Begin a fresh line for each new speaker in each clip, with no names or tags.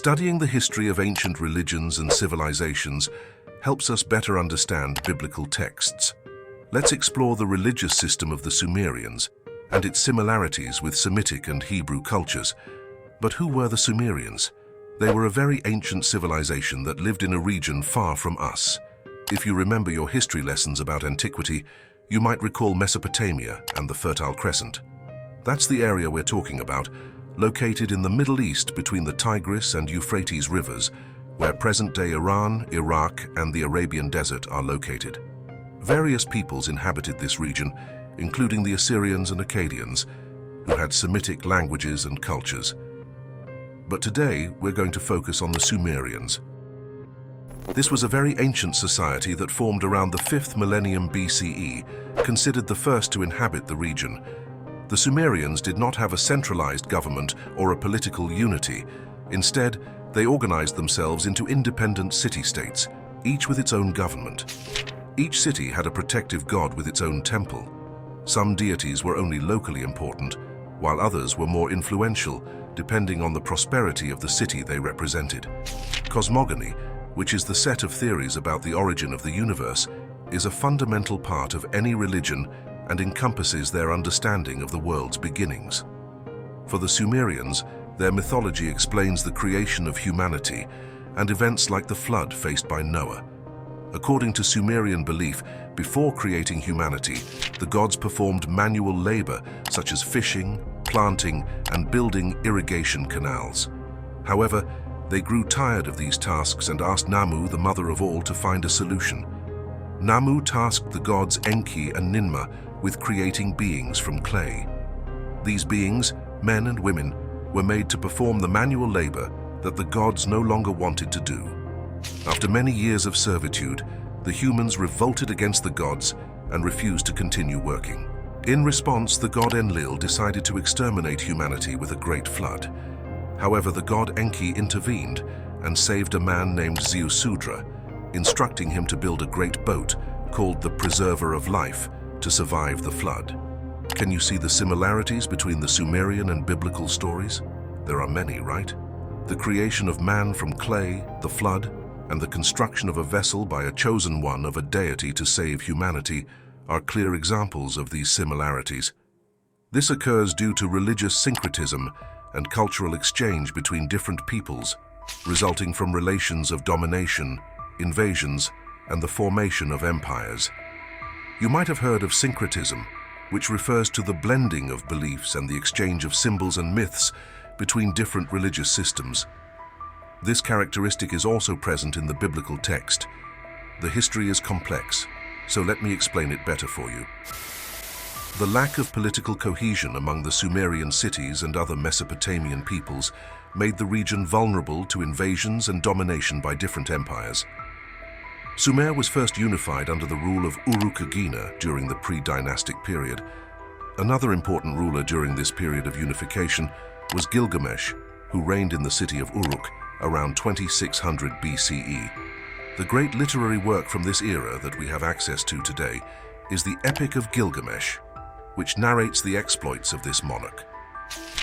Studying the history of ancient religions and civilizations helps us better understand biblical texts. Let's explore the religious system of the Sumerians and its similarities with Semitic and Hebrew cultures. But who were the Sumerians? They were a very ancient civilization that lived in a region far from us. If you remember your history lessons about antiquity, you might recall Mesopotamia and the Fertile Crescent. That's the area we're talking about, located in the Middle East between the Tigris and Euphrates rivers, where present-day Iran, Iraq, and the Arabian Desert are located. Various peoples inhabited this region, including the Assyrians and Akkadians, who had Semitic languages and cultures. But today, we're going to focus on the Sumerians. This was a very ancient society that formed around the 5th millennium BCE, considered the first to inhabit the region. The Sumerians did not have a centralized government or a political unity. Instead, they organized themselves into independent city-states, each with its own government. Each city had a protective god with its own temple. Some deities were only locally important, while others were more influential, depending on the prosperity of the city they represented. Cosmogony, which is the set of theories about the origin of the universe, is a fundamental part of any religion and encompasses their understanding of the world's beginnings. For the Sumerians, their mythology explains the creation of humanity and events like the flood faced by Noah. According to Sumerian belief, before creating humanity, the gods performed manual labor such as fishing, planting, and building irrigation canals. However, they grew tired of these tasks and asked Namu, the mother of all, to find a solution. Namu tasked the gods Enki and Ninmah with creating beings from clay. These beings, men and women, were made to perform the manual labor that the gods no longer wanted to do. After many years of servitude, the humans revolted against the gods and refused to continue working. In response, the god Enlil decided to exterminate humanity with a great flood. However, the god Enki intervened and saved a man named Ziusudra, instructing him to build a great boat called the Preserver of Life to survive the flood. Can you see the similarities between the Sumerian and biblical stories? There are many, right? The creation of man from clay, the flood, and the construction of a vessel by a chosen one of a deity to save humanity are clear examples of these similarities. This occurs due to religious syncretism and cultural exchange between different peoples, resulting from relations of domination, invasions, and the formation of empires. You might have heard of syncretism, which refers to the blending of beliefs and the exchange of symbols and myths between different religious systems. This characteristic is also present in the biblical text. The history is complex, so let me explain it better for you. The lack of political cohesion among the Sumerian cities and other Mesopotamian peoples made the region vulnerable to invasions and domination by different empires. Sumer was first unified under the rule of Uruk-agina during the pre-dynastic period. Another important ruler during this period of unification was Gilgamesh, who reigned in the city of Uruk around 2600 BCE. The great literary work from this era that we have access to today is the Epic of Gilgamesh, which narrates the exploits of this monarch.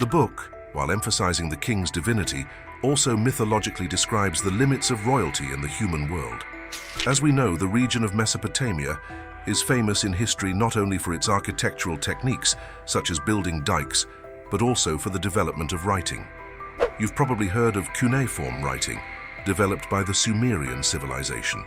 The book, while emphasizing the king's divinity, also mythologically describes the limits of royalty in the human world. As we know, the region of Mesopotamia is famous in history not only for its architectural techniques, such as building dikes, but also for the development of writing. You've probably heard of cuneiform writing, developed by the Sumerian civilization.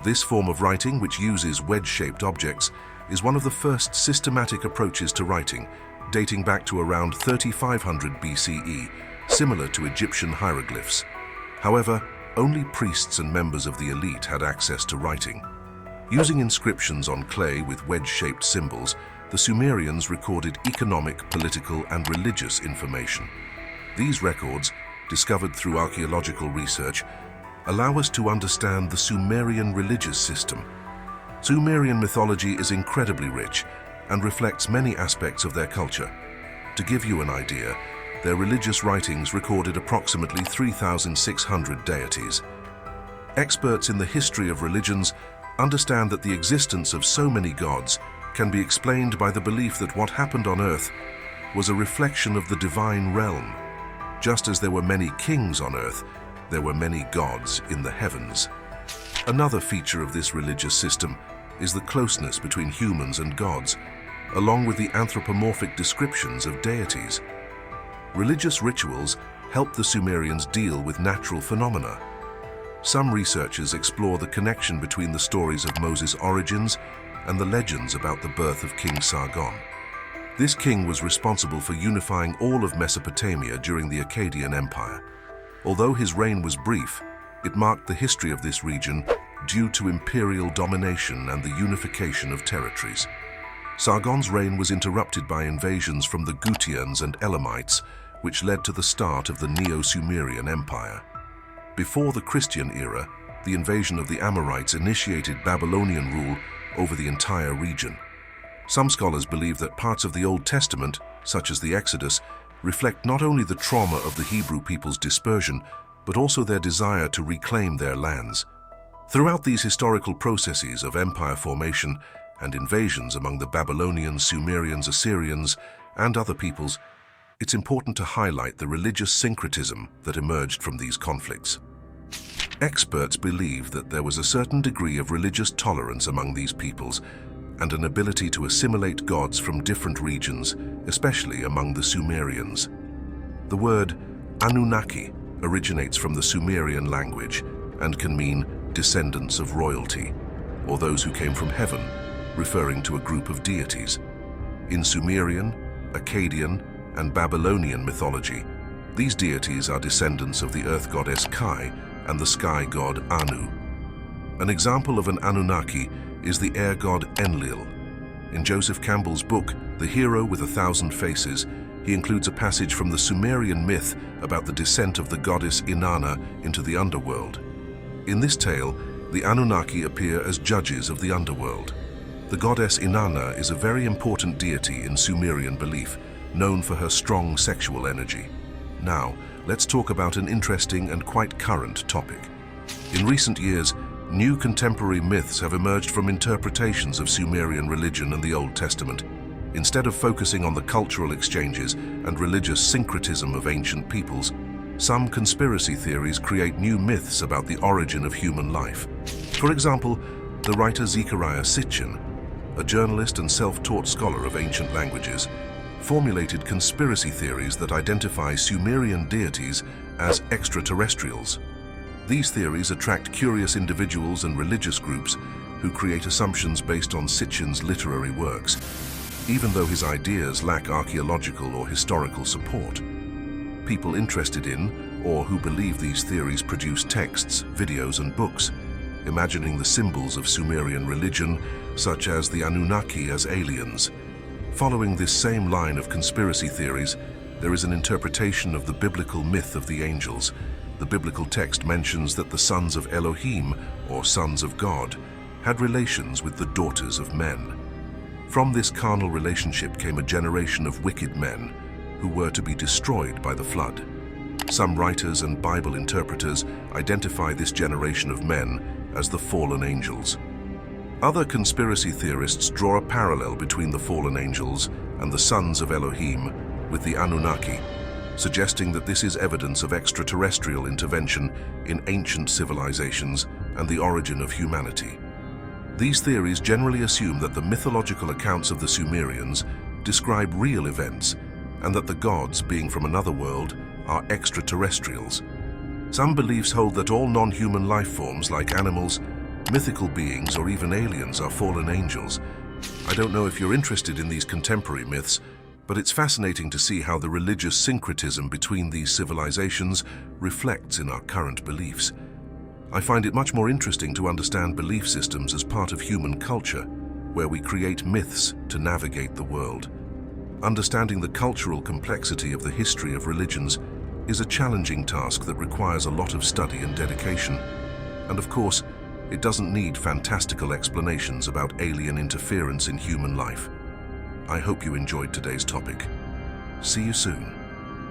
This form of writing, which uses wedge-shaped objects, is one of the first systematic approaches to writing, dating back to around 3500 BCE, similar to Egyptian hieroglyphs. However, only priests and members of the elite had access to writing. Using inscriptions on clay with wedge-shaped symbols, the Sumerians recorded economic, political, and religious information. These records, discovered through archaeological research, allow us to understand the Sumerian religious system. Sumerian mythology is incredibly rich and reflects many aspects of their culture. To give you an idea, their religious writings recorded approximately 3,600 deities. Experts in the history of religions understand that the existence of so many gods can be explained by the belief that what happened on Earth was a reflection of the divine realm. Just as there were many kings on earth, there were many gods in the heavens. Another feature of this religious system is the closeness between humans and gods, along with the anthropomorphic descriptions of deities. Religious rituals helped the Sumerians deal with natural phenomena. Some researchers explore the connection between the stories of Moses' origins and the legends about the birth of King Sargon. This king was responsible for unifying all of Mesopotamia during the Akkadian Empire. Although his reign was brief, it marked the history of this region due to imperial domination and the unification of territories. Sargon's reign was interrupted by invasions from the Gutians and Elamites, which led to the start of the Neo-Sumerian Empire. Before the Christian era, the invasion of the Amorites initiated Babylonian rule over the entire region. Some scholars believe that parts of the Old Testament, such as the Exodus, reflect not only the trauma of the Hebrew people's dispersion, but also their desire to reclaim their lands. Throughout these historical processes of empire formation and invasions among the Babylonians, Sumerians, Assyrians, and other peoples, it's important to highlight the religious syncretism that emerged from these conflicts. Experts believe that there was a certain degree of religious tolerance among these peoples and an ability to assimilate gods from different regions, especially among the Sumerians. The word Anunnaki originates from the Sumerian language and can mean descendants of royalty, or those who came from heaven, referring to a group of deities. In Sumerian, Akkadian, and Babylonian mythology, these deities are descendants of the earth goddess Kai and the sky god Anu. An example of an Anunnaki is the air god Enlil. In Joseph Campbell's book, The Hero with 1,000 Faces, he includes a passage from the Sumerian myth about the descent of the goddess Inanna into the underworld. In this tale, the Anunnaki appear as judges of the underworld. The goddess Inanna is a very important deity in Sumerian belief, known for her strong sexual energy. Now, let's talk about an interesting and quite current topic. In recent years, new contemporary myths have emerged from interpretations of Sumerian religion and the Old Testament. Instead of focusing on the cultural exchanges and religious syncretism of ancient peoples, some conspiracy theories create new myths about the origin of human life. For example, the writer Zecharia Sitchin, a journalist and self-taught scholar of ancient languages, formulated conspiracy theories that identify Sumerian deities as extraterrestrials. These theories attract curious individuals and religious groups who create assumptions based on Sitchin's literary works, even though his ideas lack archaeological or historical support. People interested in, or who believe these theories, produce texts, videos, and books, imagining the symbols of Sumerian religion, such as the Anunnaki as aliens. Following this same line of conspiracy theories, there is an interpretation of the biblical myth of the angels. The biblical text mentions that the sons of Elohim, or sons of God, had relations with the daughters of men. From this carnal relationship came a generation of wicked men who were to be destroyed by the flood. Some writers and Bible interpreters identify this generation of men as the fallen angels. Other conspiracy theorists draw a parallel between the fallen angels and the sons of Elohim with the Anunnaki, suggesting that this is evidence of extraterrestrial intervention in ancient civilizations and the origin of humanity. These theories generally assume that the mythological accounts of the Sumerians describe real events and that the gods, being from another world, are extraterrestrials. Some beliefs hold that all non-human life forms, like animals, mythical beings, or even aliens, are fallen angels. I don't know if you're interested in these contemporary myths, but it's fascinating to see how the religious syncretism between these civilizations reflects in our current beliefs. I find it much more interesting to understand belief systems as part of human culture, where we create myths to navigate the world. Understanding the cultural complexity of the history of religions is a challenging task that requires a lot of study and dedication. And of course, it doesn't need fantastical explanations about alien interference in human life. I hope you enjoyed today's topic. See you soon.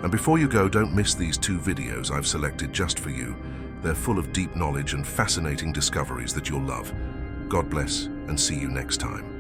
And before you go, don't miss these 2 videos I've selected just for you. They're full of deep knowledge and fascinating discoveries that you'll love. God bless, and see you next time.